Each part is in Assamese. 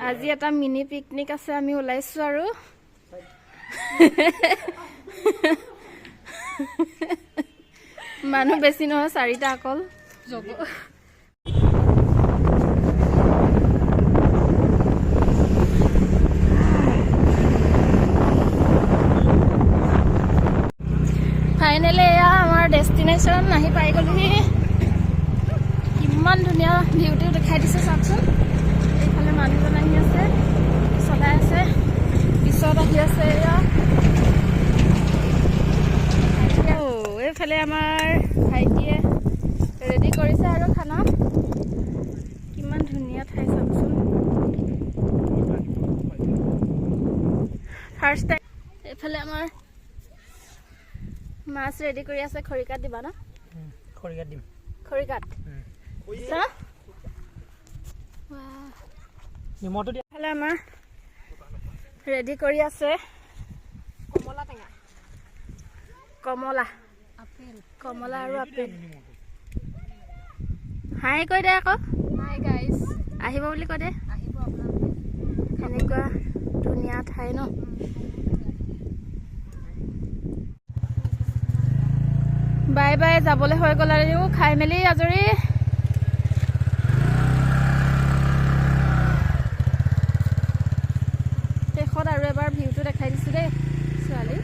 আজি এটা মিনি পিকনিক আছে, আমি ওলাইছো আৰু মানুহ বেছি নহয়, 4টা অকল যাব। ফাইনেলি এয়া আমাৰ ডেষ্টিনেশ্যন আহি পাই গ'লোহি। কিমান ধুনীয়া ভিউটো দেখাই দিছে চাওকচোন। এইফালে মানুহজন আহি আছে, চলাই আছে, পিছত আহি আছে এয়া। এইফালে আমাৰ ভাইটিয়ে ৰেডি কৰিছে আৰু খানা। কিমান ধুনীয়া ঠাই চাওকচোন। ফাৰ্ষ্ট টাইম এইফালে আমাৰ মাছ ৰেডি কৰি আছে। খৰিকাত দিবা ন? খৰিকাত দিম। খৰিকাত এইফালে আমাৰ ৰেডি কৰি আছে কমলা টেঙা, কমলা আৰু আপেল। হাই কৈ দে আকৌ। হাই গাইজ, আহিব বুলি কৈ দে। আহিব আপোনালোকে। এনেকুৱা ধুনীয়া ঠাই ন। বাই বাই, যাবলৈ হৈ গ'ল আৰু খাই মেলি আজৰি। শেষত আৰু এবাৰ ভিউটো দেখাই দিছো দেই ছোৱালী।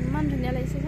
ইমান ধুনীয়া লাগিছে ন।